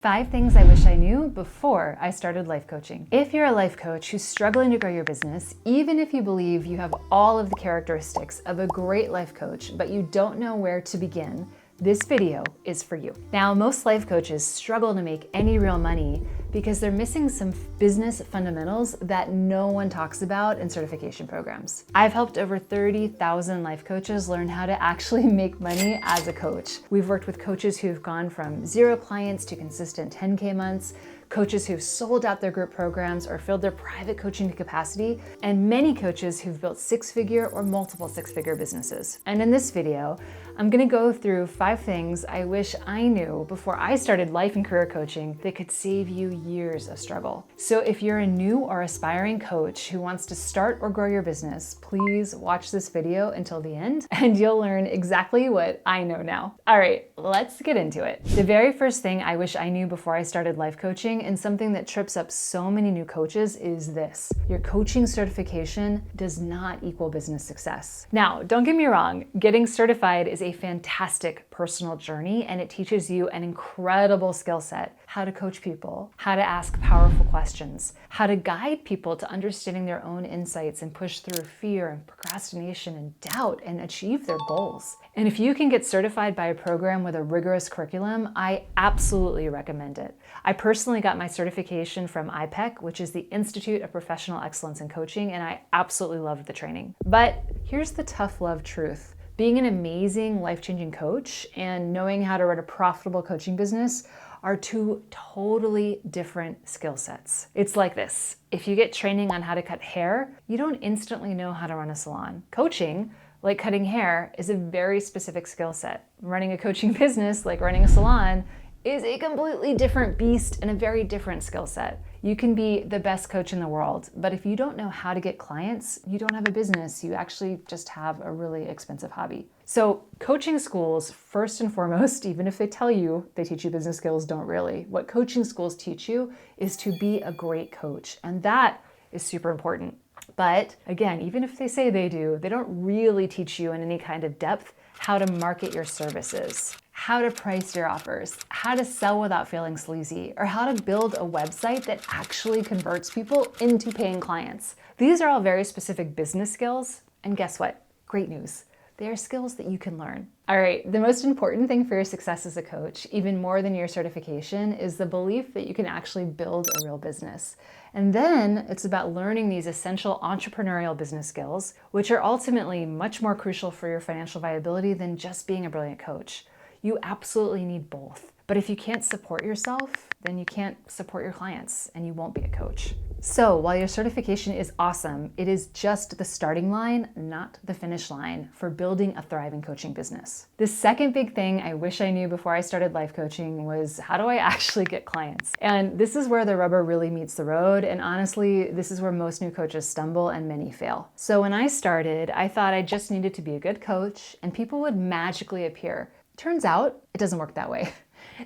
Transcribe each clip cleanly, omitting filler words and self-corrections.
5 things I wish I knew before I started life coaching. If you're a life coach who's struggling to grow your business, even if you believe you have all of the characteristics of a great life coach, but you don't know where to begin, this video is for you. Now, most life coaches struggle to make any real money because they're missing some business fundamentals that no one talks about in certification programs. I've helped over 30,000 life coaches learn how to actually make money as a coach. We've worked with coaches who've gone from 0 clients to consistent 10K months, coaches who've sold out their group programs or filled their private coaching to capacity, and many coaches who've built 6-figure or multiple 6-figure businesses. And in this video, I'm gonna go through 5 things I wish I knew before I started life and career coaching that could save you years of struggle. So if you're a new or aspiring coach who wants to start or grow your business, please watch this video until the end and you'll learn exactly what I know now. All right, let's get into it. The very first thing I wish I knew before I started life coaching, and something that trips up so many new coaches, is this: your coaching certification does not equal business success. Now, don't get me wrong, getting certified is a fantastic personal journey and it teaches you an incredible skill set: how to coach people, how to ask powerful questions, how to guide people to understanding their own insights and push through fear and procrastination and doubt and achieve their goals. And if you can get certified by a program with a rigorous curriculum, I absolutely recommend it. I personally got my certification from IPEC, which is the Institute of Professional Excellence in Coaching, and I absolutely loved the training. But here's the tough love truth. Being an amazing, life-changing coach and knowing how to run a profitable coaching business are 2 totally different skill sets. It's like this: if you get training on how to cut hair, you don't instantly know how to run a salon. Coaching, like cutting hair, is a very specific skill set. Running a coaching business, like running a salon, is a completely different beast and a very different skill set. You can be the best coach in the world, but if you don't know how to get clients, you don't have a business. You actually just have a really expensive hobby. So coaching schools, first and foremost, even if they tell you they teach you business skills, don't really. What coaching schools teach you is to be a great coach, and that is super important. But again, even if they say they do, they don't really teach you in any kind of depth how to market your services, how to price your offers, how to sell without feeling sleazy, or how to build a website that actually converts people into paying clients. These are all very specific business skills, and guess what? Great news. They are skills that you can learn. All right, the most important thing for your success as a coach, even more than your certification, is the belief that you can actually build a real business. And then it's about learning these essential entrepreneurial business skills, which are ultimately much more crucial for your financial viability than just being a brilliant coach. You absolutely need both. But if you can't support yourself, then you can't support your clients and you won't be a coach. So while your certification is awesome, it is just the starting line, not the finish line, for building a thriving coaching business. The second big thing I wish I knew before I started life coaching was, how do I actually get clients? And this is where the rubber really meets the road. And honestly, this is where most new coaches stumble and many fail. So when I started, I thought I just needed to be a good coach and people would magically appear. Turns out it doesn't work that way.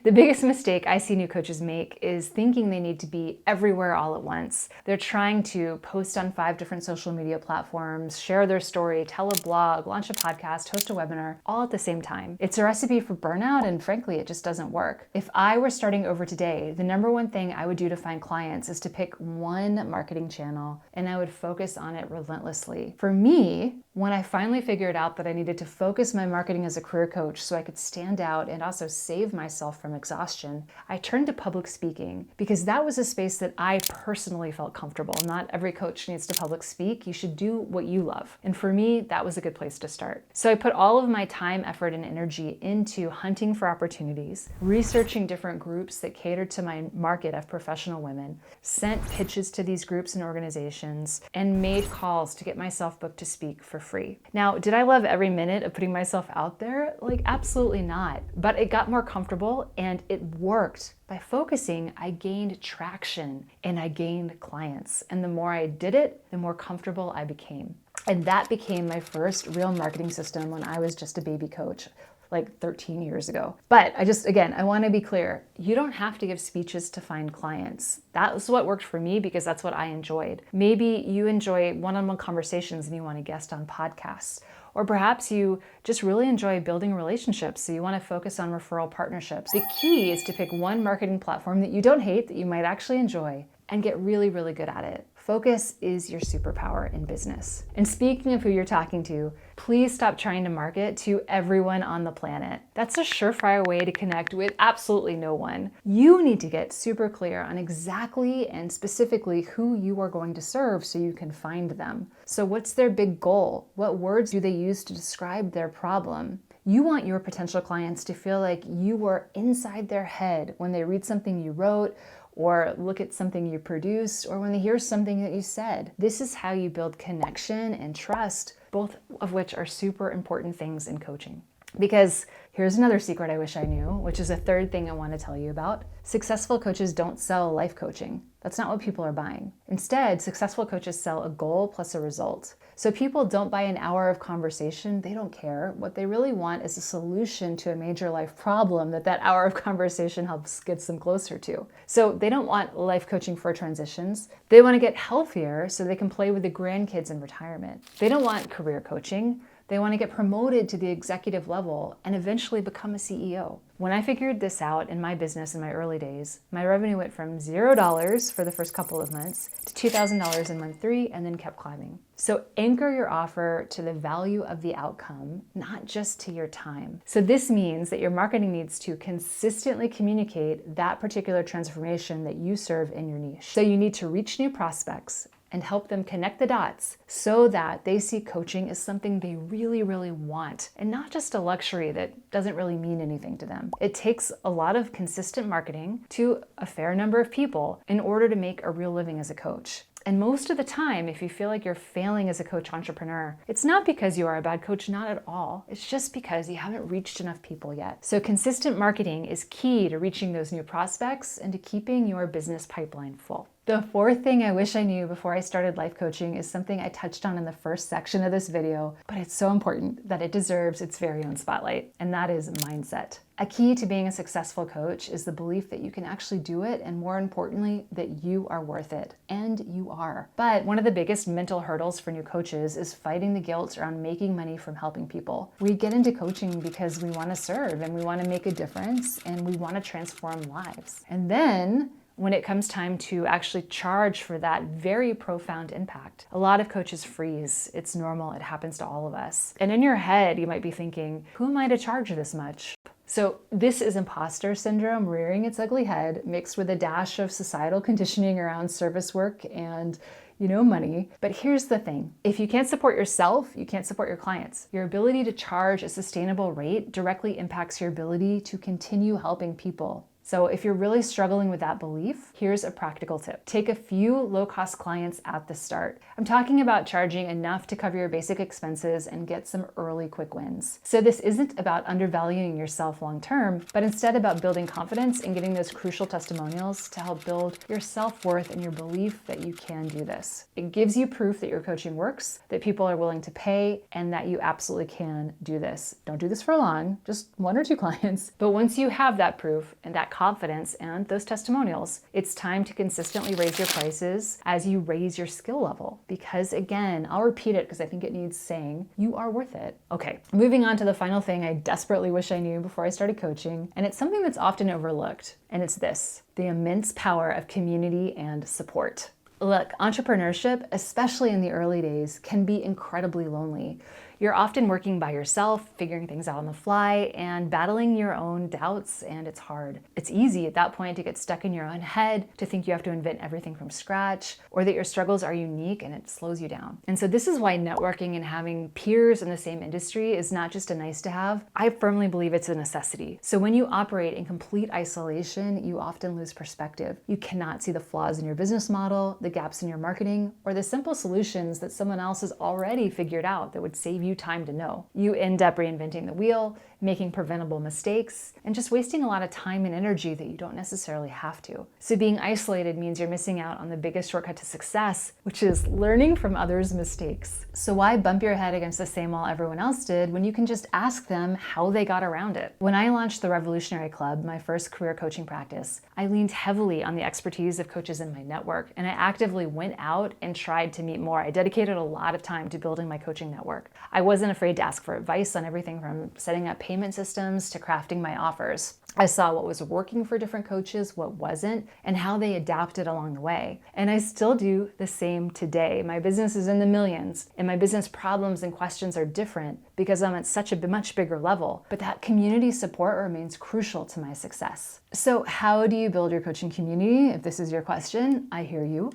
The biggest mistake I see new coaches make is thinking they need to be everywhere all at once. They're trying to post on 5 different social media platforms, share their story, tell a blog, launch a podcast, host a webinar, all at the same time. It's a recipe for burnout, and frankly, it just doesn't work. If I were starting over today, the number one thing I would do to find clients is to pick one marketing channel, and I would focus on it relentlessly. For me, when I finally figured out that I needed to focus my marketing as a career coach so I could stand out and also save myself from exhaustion, I turned to public speaking because that was a space that I personally felt comfortable. Not every coach needs to public speak. You should do what you love. And for me, that was a good place to start. So I put all of my time, effort, and energy into hunting for opportunities, researching different groups that catered to my market of professional women, sent pitches to these groups and organizations, and made calls to get myself booked to speak for free. Now, did I love every minute of putting myself out there? Like, absolutely not. But it got more comfortable and it worked. By focusing, I gained traction and I gained clients. And the more I did it, the more comfortable I became. And that became my first real marketing system when I was just a baby coach, like 13 years ago. But I want to be clear, you don't have to give speeches to find clients. That was what worked for me because that's what I enjoyed. Maybe you enjoy one-on-one conversations and you want to guest on podcasts. Or perhaps you just really enjoy building relationships, so you want to focus on referral partnerships. The key is to pick one marketing platform that you don't hate, that you might actually enjoy, and get really, really good at it. Focus is your superpower in business. And speaking of who you're talking to, please stop trying to market to everyone on the planet. That's a surefire way to connect with absolutely no one. You need to get super clear on exactly and specifically who you are going to serve so you can find them. So what's their big goal? What words do they use to describe their problem? You want your potential clients to feel like you were inside their head when they read something you wrote, or look at something you produced, or when they hear something that you said. This is how you build connection and trust, both of which are super important things in coaching. Because here's another secret I wish I knew, which is a third thing I want to tell you about. Successful coaches don't sell life coaching. That's not what people are buying. Instead, successful coaches sell a goal plus a result. So people don't buy an hour of conversation. They don't care. What they really want is a solution to a major life problem that hour of conversation helps get them closer to. So they don't want life coaching for transitions. They want to get healthier so they can play with the grandkids in retirement. They don't want career coaching. They want to get promoted to the executive level and eventually become a CEO. When I figured this out in my business in my early days, my revenue went from $0 for the first couple of months to $2,000 in month 3 and then kept climbing. So anchor your offer to the value of the outcome, not just to your time. So this means that your marketing needs to consistently communicate that particular transformation that you serve in your niche. So you need to reach new prospects and help them connect the dots so that they see coaching as something they really, really want and not just a luxury that doesn't really mean anything to them. It takes a lot of consistent marketing to a fair number of people in order to make a real living as a coach. And most of the time, if you feel like you're failing as a coach entrepreneur, it's not because you are a bad coach, not at all. It's just because you haven't reached enough people yet. So consistent marketing is key to reaching those new prospects and to keeping your business pipeline full. The fourth thing I wish I knew before I started life coaching is something I touched on in the first section of this video, but it's so important that it deserves its very own spotlight, and that is mindset. A key to being a successful coach is the belief that you can actually do it, and more importantly, that you are worth it. And you are. But one of the biggest mental hurdles for new coaches is fighting the guilt around making money from helping people. We get into coaching because we want to serve and we want to make a difference and we want to transform lives. And then when it comes time to actually charge for that very profound impact, a lot of coaches freeze. It's normal. It happens to all of us. And in your head, you might be thinking, who am I to charge this much? So this is imposter syndrome rearing its ugly head, mixed with a dash of societal conditioning around service work and money. But here's the thing. If you can't support yourself, you can't support your clients. Your ability to charge a sustainable rate directly impacts your ability to continue helping people. So if you're really struggling with that belief, here's a practical tip. Take a few low-cost clients at the start. I'm talking about charging enough to cover your basic expenses and get some early quick wins. So this isn't about undervaluing yourself long-term, but instead about building confidence and getting those crucial testimonials to help build your self-worth and your belief that you can do this. It gives you proof that your coaching works, that people are willing to pay, and that you absolutely can do this. Don't do this for long, just 1 or 2 clients. But once you have that proof and that confidence and those testimonials, it's time to consistently raise your prices as you raise your skill level. Because again, I'll repeat it because I think it needs saying, you are worth it. Okay, moving on to the final thing I desperately wish I knew before I started coaching, and it's something that's often overlooked, and it's this: the immense power of community and support. Look, entrepreneurship, especially in the early days, can be incredibly lonely. You're often working by yourself, figuring things out on the fly, and battling your own doubts, and it's hard. It's easy at that point to get stuck in your own head, to think you have to invent everything from scratch, or that your struggles are unique and it slows you down. And so this is why networking and having peers in the same industry is not just a nice to have. I firmly believe it's a necessity. So when you operate in complete isolation, you often lose perspective. You cannot see the flaws in your business model, the gaps in your marketing, or the simple solutions that someone else has already figured out that would save you time to know. You end up reinventing the wheel, making preventable mistakes, and just wasting a lot of time and energy that you don't necessarily have to. So being isolated means you're missing out on the biggest shortcut to success, which is learning from others' mistakes. So why bump your head against the same wall everyone else did when you can just ask them how they got around it? When I launched the Revolutionary Club, my first career coaching practice, I leaned heavily on the expertise of coaches in my network, and I actively went out and tried to meet more. I dedicated a lot of time to building my coaching network. I wasn't afraid to ask for advice on everything from setting up payment systems to crafting my offers. I saw what was working for different coaches, what wasn't, and how they adapted along the way. And I still do the same today. My business is in the millions, and my business problems and questions are different because I'm at such a much bigger level. But that community support remains crucial to my success. So how do you build your coaching community? If this is your question, I hear you.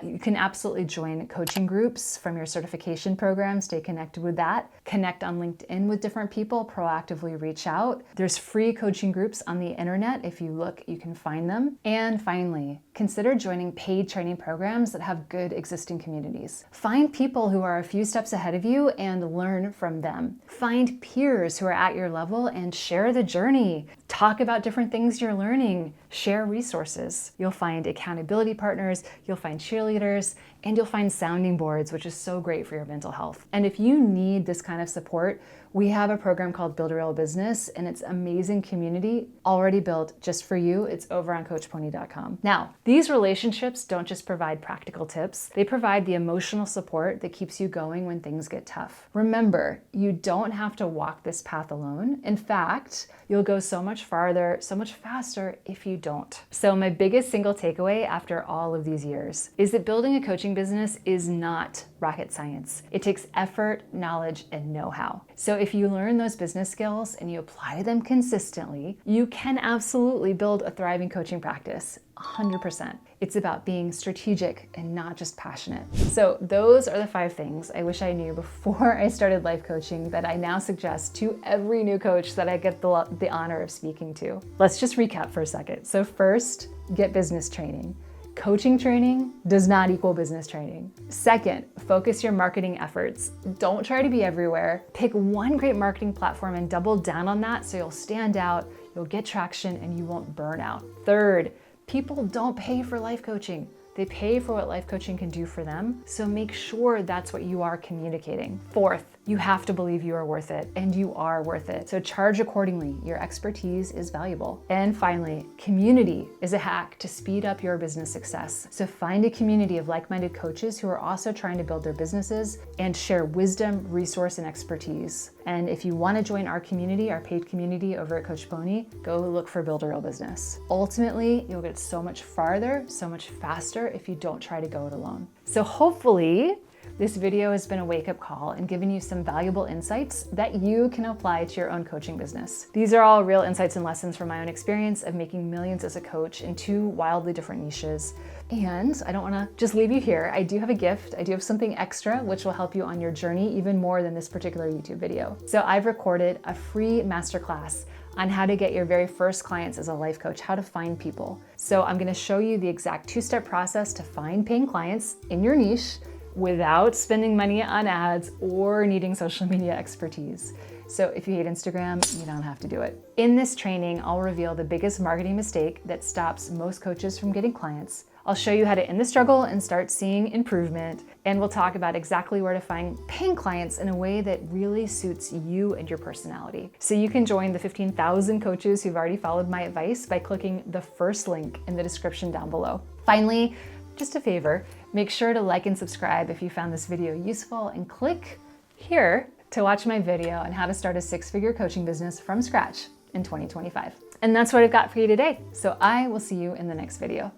You can absolutely join coaching groups from your certification program, stay connected with that, connect on LinkedIn with different people, proactively reach out. There's free coaching groups on the internet. If you look, you can find them. And finally, consider joining paid training programs that have good existing communities. Find people who are a few steps ahead of you and learn from them. Find peers who are at your level and share the journey. Talk about different things you're learning. Share resources. You'll find accountability partners, you'll find cheerleaders, and you'll find sounding boards, which is so great for your mental health. And if you need this kind of support, we have a program called Build a Real Business, and it's amazing community already built just for you. It's over on CoachPony.com. Now, these relationships don't just provide practical tips, they provide the emotional support that keeps you going when things get tough. Remember, you don't have to walk this path alone. In fact, you'll go so much farther, so much faster if you don't. So my biggest single takeaway after all of these years is that building a coaching business is not rocket science. It takes effort, knowledge, and know-how. So if you learn those business skills and you apply them consistently, you can absolutely build a thriving coaching practice. 100%. It's about being strategic and not just passionate. So those are the 5 things I wish I knew before I started life coaching that I now suggest to every new coach that I get the honor of speaking to. Let's just recap for a second. So first, get business training. Coaching training does not equal business training. Second, focus your marketing efforts. Don't try to be everywhere. Pick one great marketing platform and double down on that so you'll stand out, you'll get traction, and you won't burn out. Third, people don't pay for life coaching. They pay for what life coaching can do for them. So make sure that's what you are communicating. Fourth, you have to believe you are worth it, and you are worth it. So charge accordingly. Your expertise is valuable. And finally, community is a hack to speed up your business success. So find a community of like-minded coaches who are also trying to build their businesses and share wisdom, resource, and expertise. And if you want to join our community, our paid community over at Coach Pony, go look for Build a Real Business. Ultimately, you'll get so much farther, so much faster if you don't try to go it alone. So hopefully, this video has been a wake-up call and given you some valuable insights that you can apply to your own coaching business. These are all real insights and lessons from my own experience of making millions as a coach in 2 wildly different niches. And I don't want to just leave you here. I do have a gift. I do have something extra which will help you on your journey even more than this particular YouTube video. So I've recorded a free masterclass on how to get your very first clients as a life coach, how to find people. So I'm going to show you the exact 2-step process to find paying clients in your niche without spending money on ads or needing social media expertise. So if you hate Instagram, you don't have to do it. In this training, I'll reveal the biggest marketing mistake that stops most coaches from getting clients. I'll show you how to end the struggle and start seeing improvement. And we'll talk about exactly where to find paying clients in a way that really suits you and your personality. So you can join the 15,000 coaches who've already followed my advice by clicking the first link in the description down below. Finally, just a favor, make sure to like and subscribe if you found this video useful, and click here to watch my video on how to start a 6-figure coaching business from scratch in 2025. And that's what I've got for you today. So I will see you in the next video.